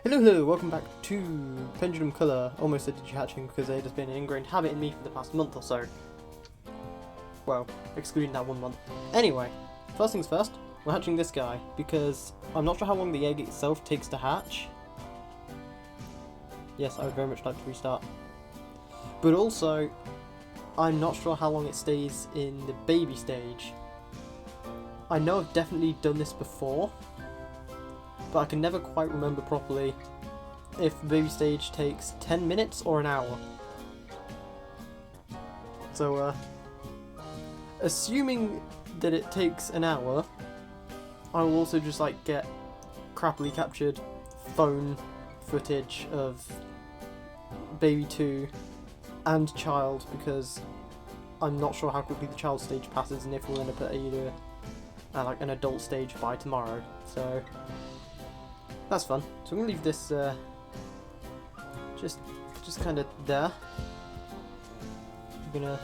Hello, welcome back to Pendulum Colour. Almost said Digi-hatching because it has been an ingrained habit in me for the past month or so. Well, excluding that 1 month. Anyway, first things first, we're hatching this guy because I'm not sure how long the egg itself takes to hatch. Yes, I would very much like to restart. But also, I'm not sure how long it stays in the baby stage. I know I've definitely done this before, but I can never quite remember properly if the baby stage takes 10 minutes or an hour. So, assuming that it takes an hour, I will also just get crappily captured phone footage of baby 2 and child, because I'm not sure how quickly the child stage passes and if we'll end up at either an adult stage by tomorrow. So that's fun. So I'm gonna leave this just kind of there. We're gonna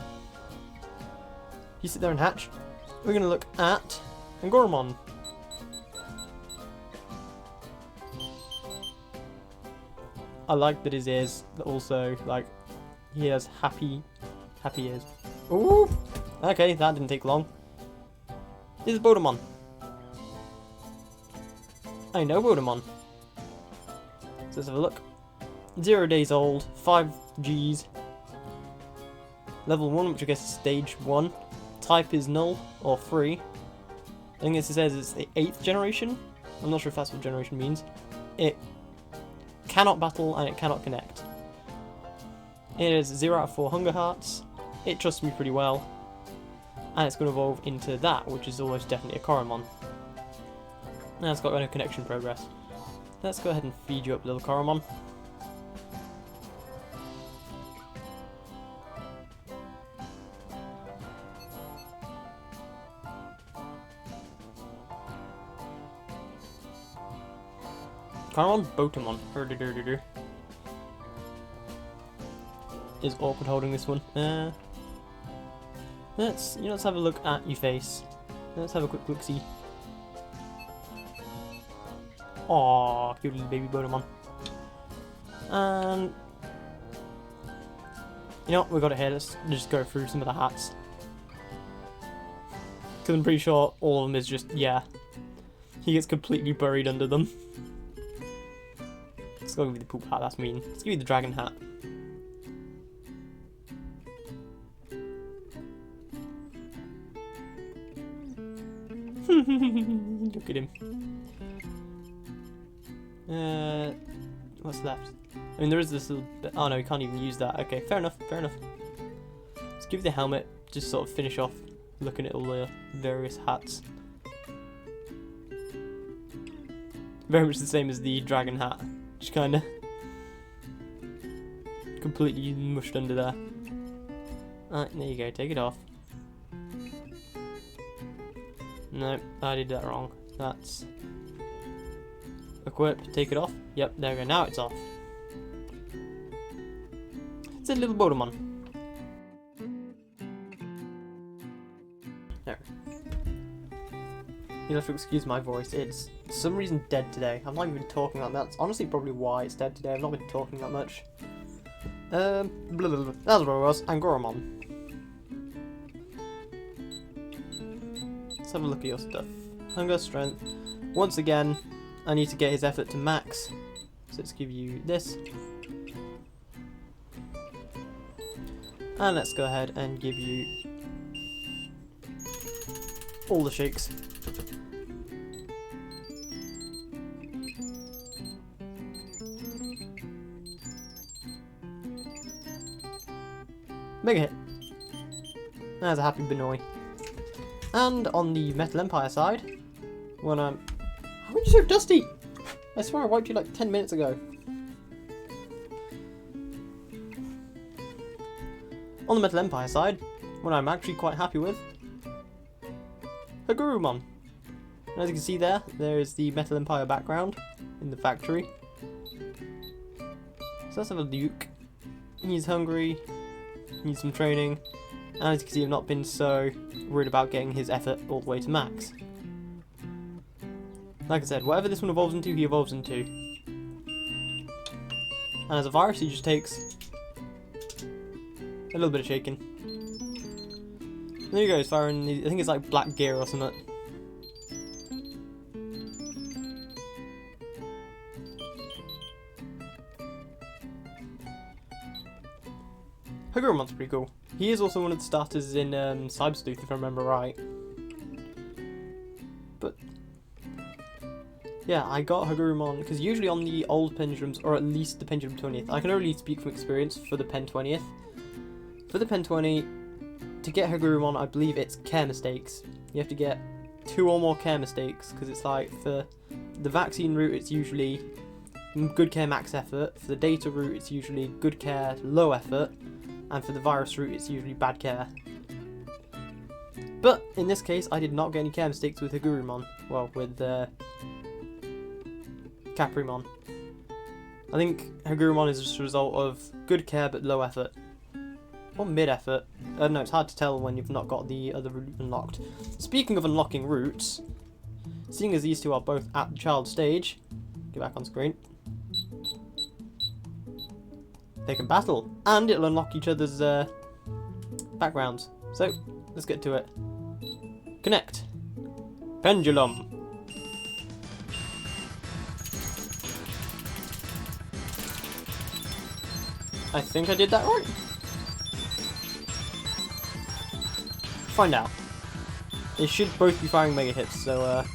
you sit there and hatch. We're gonna look at Angoromon. I like that his ears also he has happy ears. Ooh! Okay, that didn't take long. This is Bodemon. I know Bodemon. So let's have a look. 0 days old, 5 Gs. Level 1, which I guess is stage 1. Type is null, or free. I think this says it's the 8th generation. I'm not sure if that's what generation means. It cannot battle and it cannot connect. It is 0 out of 4 Hunger Hearts. It trusts me pretty well. And it's going to evolve into that, which is almost definitely a Koromon. Now it's got no connection progress. Let's go ahead and feed you up, little Koromon. Koromon, Botamon. Is awkward holding this one. Let's have a look at your face. Let's have a quick look see. Aww, cute little baby Bodemon. And you know what, we got it here. Let's just go through some of the hats. Because I'm pretty sure all of them is just, yeah. He gets completely buried under them. Let's go give you the poop hat, that's mean. Let's give you the dragon hat. Look at him. What's left? I mean, there is this little bit. Oh no, we can't even use that. Okay, fair enough, fair enough. Let's give you the helmet, just sort of finish off looking at all the various hats. Very much the same as the dragon hat, just kinda completely mushed under there. Alright, there you go, take it off. No, I did that wrong. That's equip, take it off. Yep, there we go, now it's off. It's a little Bodemon. There. You'll have to excuse my voice, it's for some reason dead today. I'm not even talking that much. That's honestly probably why it's dead today. I've not been talking that much. That's what it was. Angoromon. Let's have a look at your stuff. Hunger, strength. Once again, I need to get his effort to max. So let's give you this. And let's go ahead and give you all the shakes. Mega hit. There's a happy Benoy. And on the Metal Empire side, when I'm... How are you so dusty? I swear I wiped you like 10 minutes ago. On the Metal Empire side, what I'm actually quite happy with, Hagurumon. And as you can see there is the Metal Empire background in the factory. So let's have a Luke. He's hungry, needs some training, and as you can see I've not been so worried about getting his effort all the way to max. Like I said, whatever this one evolves into, he evolves into. And as a virus, he just takes a little bit of shaking. There you go, he's firing, I think it's like black gear or something. Hagurumon's pretty cool. He is also one of the starters in Cyber Sleuth, if I remember right. But yeah, I got Hagurumon because usually on the old Pendulums, or at least the Pendulum 20th, I can only speak from experience for the Pen 20th. For the Pen 20, to get Hagurumon, I believe it's care mistakes. You have to get 2 or more care mistakes, because it's like for the vaccine route, it's usually good care max effort. For the data route, it's usually good care low effort. And for the virus route, it's usually bad care. But in this case, I did not get any care mistakes with Hagurumon. Well, with Caprimon. I think Hagurumon is just a result of good care but low effort. Or mid effort. No, it's hard to tell when you've not got the other route unlocked. Speaking of unlocking routes, seeing as these two are both at the child stage, get back on screen. They can battle, and it'll unlock each other's backgrounds. So, let's get to it. Connect. Pendulum. I think I did that right. Find out. They should both be firing mega hits, so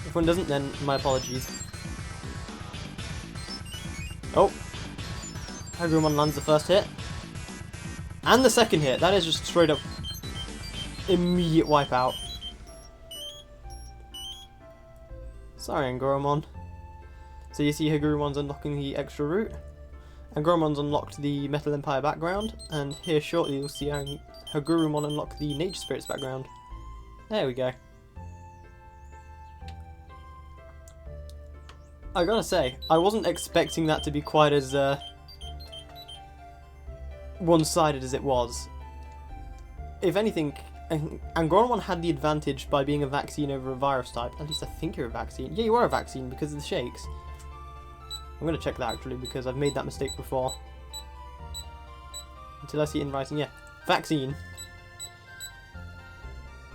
if one doesn't, then my apologies. Oh. Hagurumon lands the first hit. And the second hit. That is just straight up immediate wipeout. Sorry, Angoromon. So you see Hagurumon's unlocking the extra route. Angoromon's unlocked the Metal Empire background. And here shortly you'll see Hagurumon unlock the Nature Spirits background. There we go. I gotta say, I wasn't expecting that to be quite as one-sided as it was. If anything, Angoromon had the advantage by being a vaccine over a virus type. At least I think you're a vaccine. Yeah, you are a vaccine because of the shakes. I'm going to check that actually because I've made that mistake before. Until I see it in writing, yeah. Vaccine.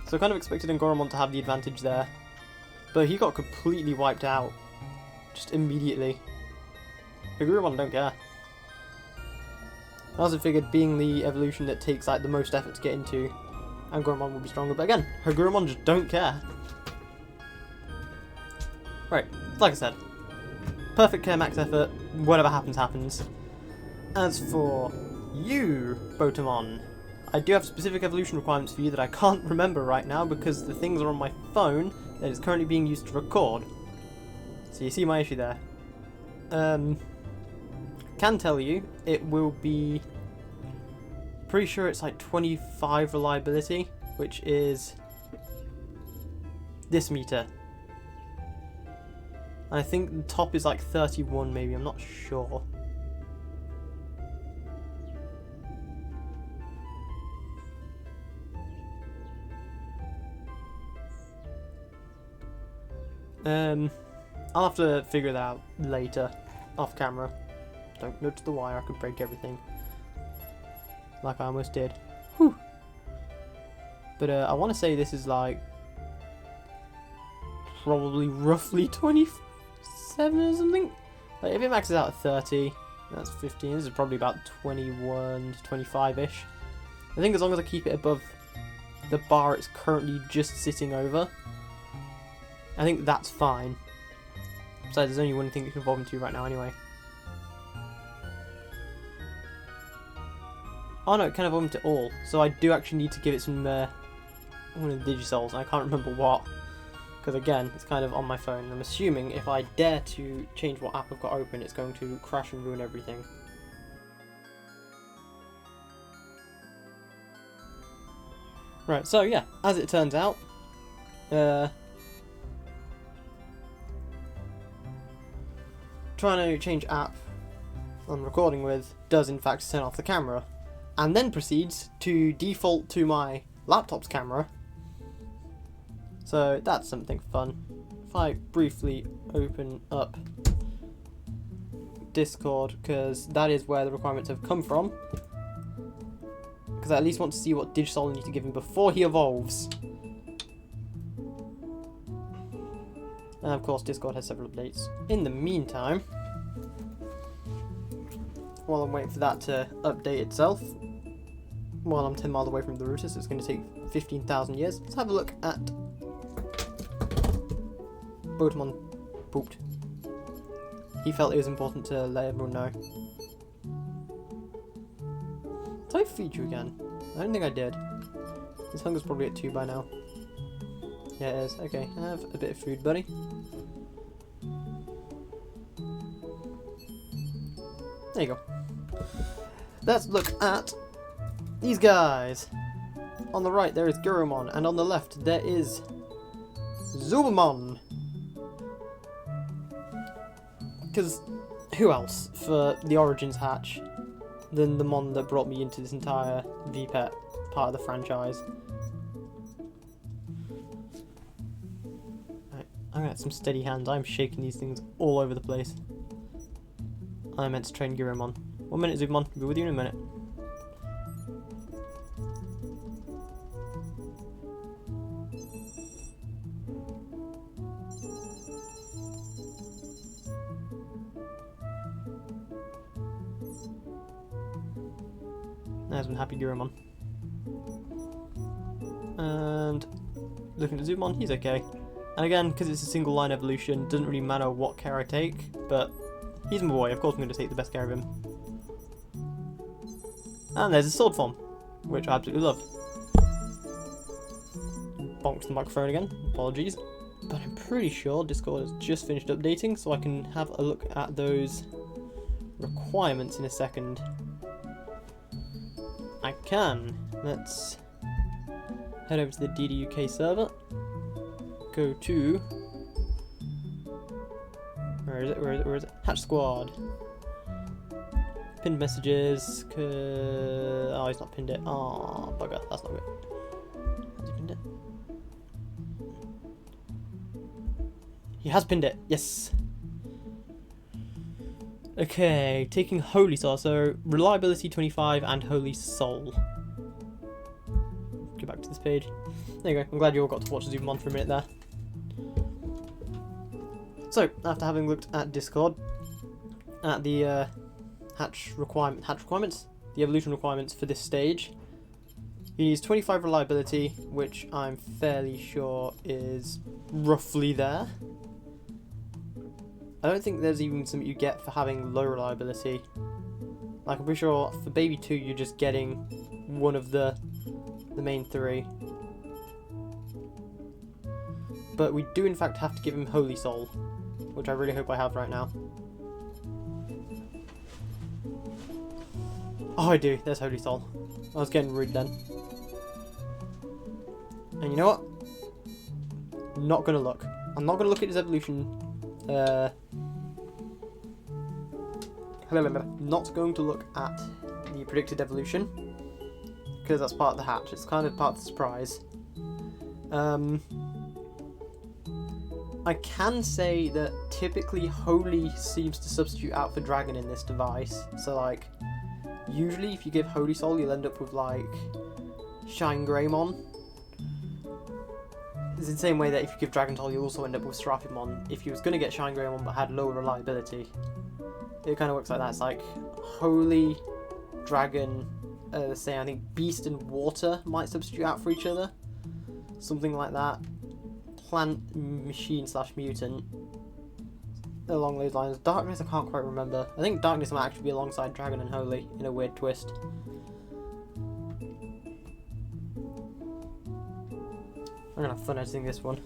So I kind of expected Angoromon to have the advantage there. But he got completely wiped out. Just immediately. Hagurumon don't care. I also figured being the evolution that takes like the most effort to get into, Angoromon will be stronger, but again, Hagurumon just don't care. Right, like I said, perfect care max effort, whatever happens, happens. As for you, Botamon, I do have specific evolution requirements for you that I can't remember right now because the things are on my phone that is currently being used to record. So you see my issue there. Can tell you it will be pretty sure it's like 25 reliability, which is this meter, and I think the top is like 31 maybe, I'm not sure. I'll have to figure that out later off camera. Don't nudge the wire, I could break everything. Like I almost did. Whew. But I want to say this is like probably roughly 27 or something. Like if it maxes out at 30, that's 15. This is probably about 21 to 25-ish. I think as long as I keep it above the bar it's currently just sitting over, I think that's fine. Besides, there's only one thing it can evolve into right now anyway. Oh no, it can evolve into all. So I do actually need to give it some one of the Digisouls, and I can't remember what. Because again, it's kind of on my phone. I'm assuming if I dare to change what app I've got open, it's going to crash and ruin everything. Right, so yeah, as it turns out, trying to change app I'm recording with does in fact turn off the camera, and then proceeds to default to my laptop's camera. So that's something fun. If I briefly open up Discord, because that is where the requirements have come from. Because I at least want to see what Digisoul I need to give him before he evolves. And of course, Discord has several updates. In the meantime, while I'm waiting for that to update itself, while I'm 10 miles away from the router, so it's going to take 15,000 years, let's have a look at Digimon pooped. He felt it was important to let everyone know. Did I feed you again? I don't think I did. His hunger's probably at 2 by now. Yeah, it is. Okay, have a bit of food, buddy. There you go. Let's look at these guys. On the right there is Gurumon, and on the left there is Zubamon. Because who else for the Origins hatch than the Mon that brought me into this entire VPET part of the franchise? Right, I'm gonna have some steady hands. I'm shaking these things all over the place. I meant to train Gurumon. 1 minute, Zubamon. I'll be with you in a minute. There's one happy Gurumon. And looking at Zubamon, he's okay. And again, because it's a single line evolution, doesn't really matter what care I take, but he's my boy, of course I'm going to take the best care of him. And there's a sword form, which I absolutely love. Bonked the microphone again, apologies. But I'm pretty sure Discord has just finished updating, so I can have a look at those requirements in a second. I can. Let's head over to the DDUK server. Go to... Where is it? Hatch Squad. Pinned messages. Oh, he's not pinned it. Oh, bugger. That's not good. Has he pinned it? He has pinned it. Yes. Okay, taking Holy Soul. So, Reliability 25 and Holy Soul. Go back to this page. There you go. I'm glad you all got to watch Zubamon for a minute there. So, after having looked at Discord, at the hatch requirements, the evolution requirements for this stage, he needs 25 reliability, which I'm fairly sure is roughly there. I don't think there's even something you get for having low reliability. Like, I'm pretty sure for Baby 2 you're just getting one of the main 3. But we do in fact have to give him Holy Soul, which I really hope I have right now. Oh, I do. There's Holy Soul. I was getting rude then. And you know what? I'm not going to look. I'm not going to look at his evolution. Not going to look at the predicted evolution, because that's part of the hatch. It's kind of part of the surprise. I can say that typically Holy seems to substitute out for Dragon in this device. So like, usually if you give Holy Soul you'll end up with like Shine Greymon. It's in the same way that if you give Dragon Soul you also end up with Serapimon if you was going to get Shine Greymon but had low reliability. It kind of works like that. It's like Holy, Dragon, say I think Beast and Water might substitute out for each other. Something like that. Plant, Machine / Mutant. Along those lines. Darkness I can't quite remember. I think Darkness might actually be alongside Dragon and Holy in a weird twist. I'm gonna have fun editing this one.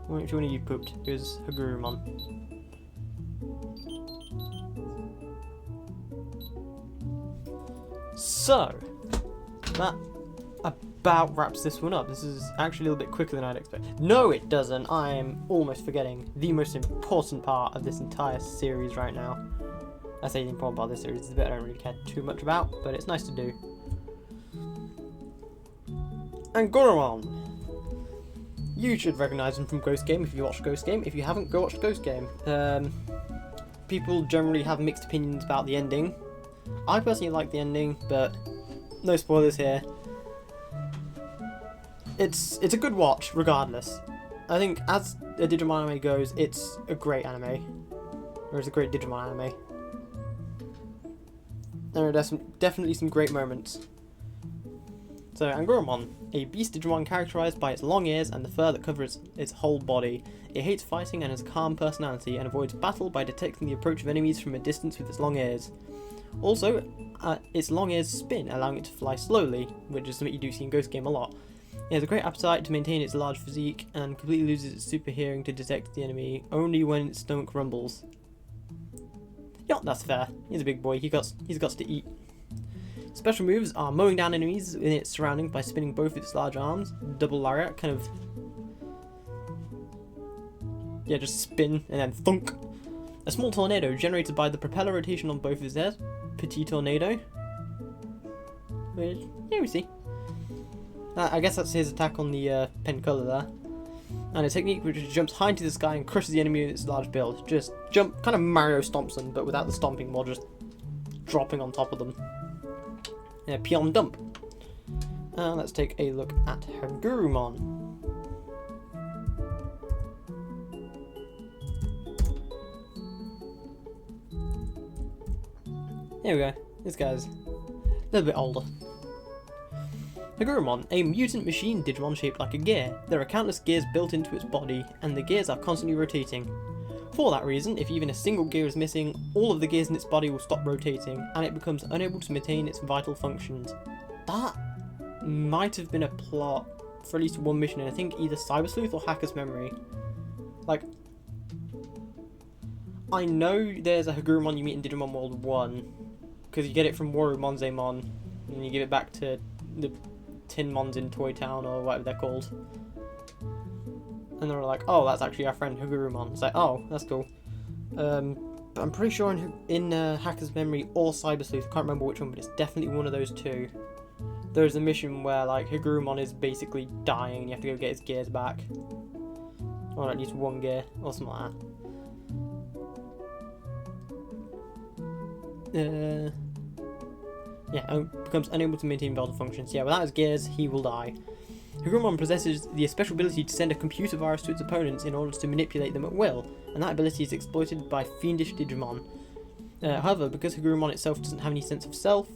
Which one of you pooped? It was Hagurumon. So, that about wraps this one up. This is actually a little bit quicker than I'd expect. No, it doesn't. I'm almost forgetting the most important part of this entire series right now. I say the important part of this series is a bit I don't really care too much about, but it's nice to do. And Gurumon. You should recognise him from Ghost Game if you watched Ghost Game. If you haven't, go watch Ghost Game. People generally have mixed opinions about the ending. I personally like the ending, but no spoilers here. It's a good watch, regardless. I think as a Digimon anime goes, it's a great anime. Or it's a great Digimon anime. There are definitely some great moments. So, Angurumon, a beast Digimon characterized by its long ears and the fur that covers its whole body. It hates fighting and has a calm personality and avoids battle by detecting the approach of enemies from a distance with its long ears. Also, its long ears spin, allowing it to fly slowly, which is something you do see in Ghost Game a lot. It has a great appetite to maintain its large physique and completely loses its super hearing to detect the enemy only when its stomach rumbles. Yeah, that's fair. He's a big boy. He's got to eat. Special moves are mowing down enemies in its surrounding by spinning both its large arms, double lariat, kind of, yeah, just spin and then thunk. A small tornado generated by the propeller rotation on both of his heads, Petit Tornado. Which, yeah, we see. I guess that's his attack on the pen colour there. And a technique which jumps high into the sky and crushes the enemy with its large build. Just jump, kind of Mario stomps them, but without the stomping, more just dropping on top of them. Yeah, Pion Dump. Let's take a look at Hagurumon. Here we go. This guy's a little bit older. Hagurumon, a mutant machine Digimon shaped like a gear. There are countless gears built into its body, and the gears are constantly rotating. For that reason, if even a single gear is missing, all of the gears in its body will stop rotating, and it becomes unable to maintain its vital functions. That might have been a plot for at least one mission in, I think, either Cyber Sleuth or Hacker's Memory. Like, I know there's a Hagurumon you meet in Digimon World 1, because you get it from Warumonzemon, and you give it back to the Tinmons in Toy Town, or whatever they're called. And they're like, oh, that's actually our friend Hagurumon. It's like, oh, that's cool. But I'm pretty sure in Hacker's Memory or Cyber Sleuth, I can't remember which one, but it's definitely one of those two. There's a mission where like Hagurumon is basically dying and you have to go get his gears back. Or at least one gear, or something like that. Yeah, becomes unable to maintain vital functions. Yeah, without his gears, he will die. Hagurumon possesses the special ability to send a computer virus to its opponents in order to manipulate them at will, and that ability is exploited by fiendish Digimon. However, because Hagurumon itself doesn't have any sense of self,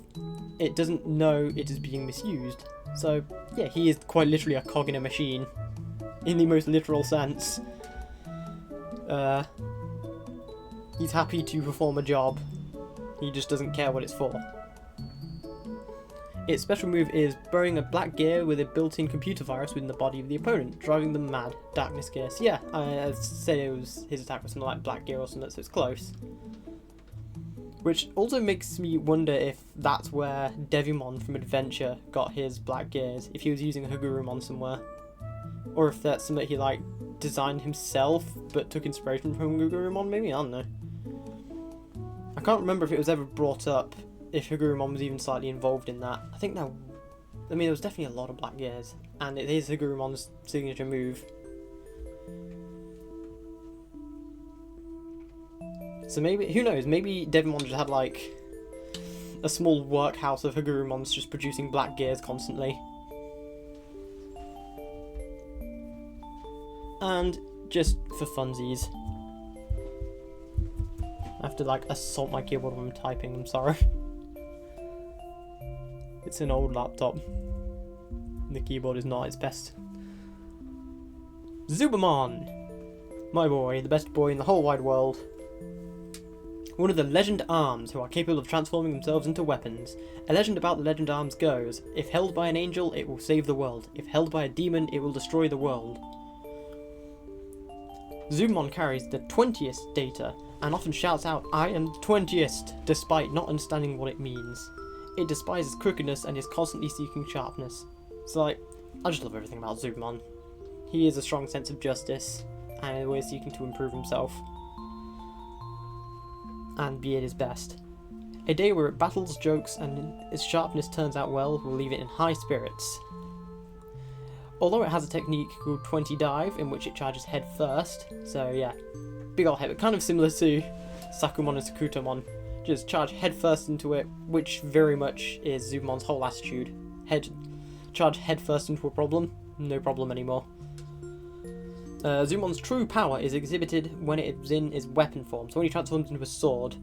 it doesn't know it is being misused. So, yeah, he is quite literally a cog in a machine, in the most literal sense. He's happy to perform a job, he just doesn't care what it's for. Its special move is burrowing a black gear with a built-in computer virus within the body of the opponent, driving them mad. Darkness gear. So yeah, I said it was his attack was something like black gear or something, so it's close. Which also makes me wonder if that's where Devimon from Adventure got his black gears, if he was using Hagurumon somewhere. Or if that's something he like designed himself but took inspiration from Hagurumon maybe, I don't know. I can't remember if it was ever brought up if Hagurumon was even slightly involved in that. I think there was definitely a lot of black gears, and it is Hagurumon's signature move. So maybe, who knows, maybe Devimon just had like a small workhouse of Hagurumons just producing black gears constantly. And just for funsies. I have to like assault my keyboard when I'm typing, I'm sorry. It's an old laptop. The keyboard is not its best. Zubamon! My boy, the best boy in the whole wide world. One of the legend arms who are capable of transforming themselves into weapons. A legend about the legend arms goes, if held by an angel, it will save the world. If held by a demon, it will destroy the world. Zubamon carries the 20th data and often shouts out, I am 20th, despite not understanding what it means. It despises crookedness and is constantly seeking sharpness. So like, I just love everything about Zubamon. He has a strong sense of justice and always seeking to improve himself. And be at his best. A day where it battles, jokes, and its sharpness turns out well will leave it in high spirits. Although it has a technique called 20 Dive, in which it charges head first, so yeah, big ol' head, kind of similar to Sakumon and Sakutomon. Just charge head first into it, which very much is Zubumon's whole attitude. Charge head first into a problem, no problem anymore. Zubumon's true power is exhibited when it is in his weapon form, so when he transforms into a sword.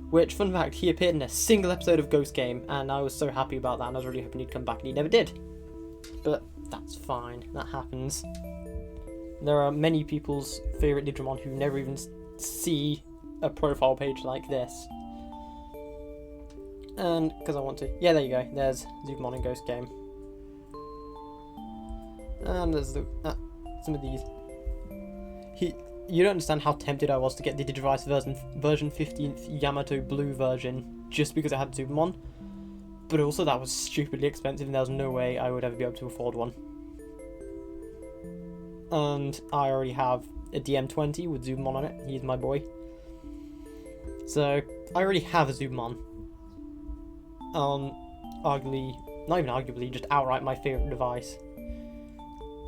Which, fun fact, he appeared in a single episode of Ghost Game, and I was so happy about that, and I was really hoping he'd come back, and he never did. But that's fine, that happens. There are many people's favourite Digimon who never even see a profile page like this. And, because I want to... Yeah, there you go, there's Zubumon in Ghost Game. And there's some of these. You don't understand how tempted I was to get the Digivice version 15th Yamato Blue version, just because it had Zubumon. But also that was stupidly expensive and there was no way I would ever be able to afford one. And I already have a DM20 with Zubumon on it, he's my boy. So, I already have a Zubumon. Arguably, not even arguably, just outright my favourite device.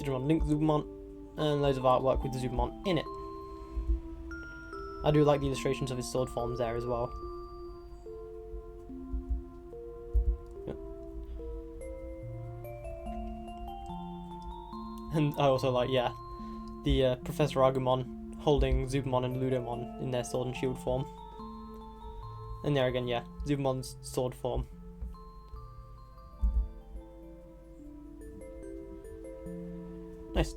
Digimon Link Zubumon, and loads of artwork with the Zubumon in it. I do like the illustrations of his sword forms there as well. Yep. And I also like, yeah, the Professor Agumon holding Zubumon and Ludomon in their sword and shield form. And there again, yeah, Zubumon's sword form. Nice.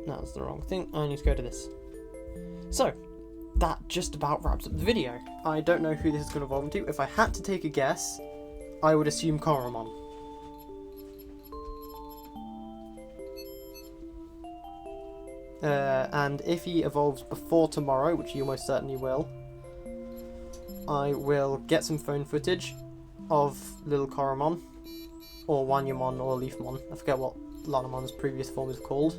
That was the wrong thing. I need to go to this. So, that just about wraps up the video. I don't know who this is going to evolve into. If I had to take a guess, I would assume Koromon. And if he evolves before tomorrow, which he almost certainly will, I will get some phone footage of little Koromon, or Wanyamon, or Leafmon. I forget what Lanamon's previous form is called.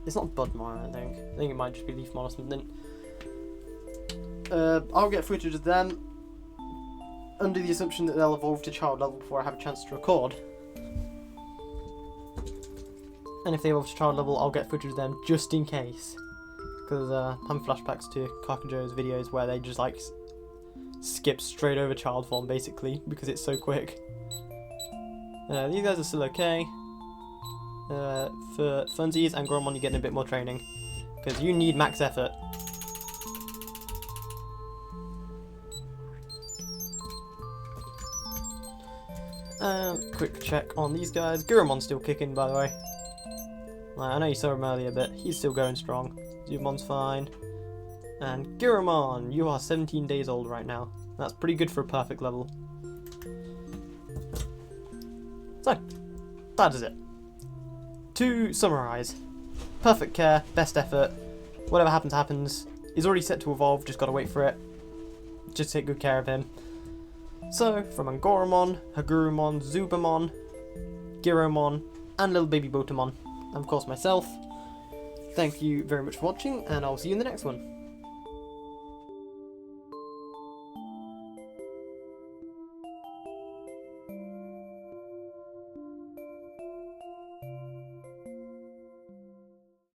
It's not Budmon, I don't think. I think it might just be Leafmon or something. I'll get footage of them under the assumption that they'll evolve to child level before I have a chance to record. And if they evolve to child level, I'll get footage of them just in case. Because I'm flashbacks to Kakujo's videos where they just like skip straight over child form basically because it's so quick. These guys are still okay. For funsies and Goromon, you're getting a bit more training because you need max effort. Quick check on these guys. Gurumon's still kicking, by the way. I know you saw him earlier, but he's still going strong. Zubumon's fine. And Gurumon, you are 17 days old right now. That's pretty good for a perfect level. So, that is it. To summarise, perfect care, best effort, whatever happens happens. He's already set to evolve, just gotta wait for it. Just take good care of him. So, from Angoromon, Hagurumon, Zubumon, Giromon, and little baby Botamon, and of course myself, thank you very much for watching, and I'll see you in the next one.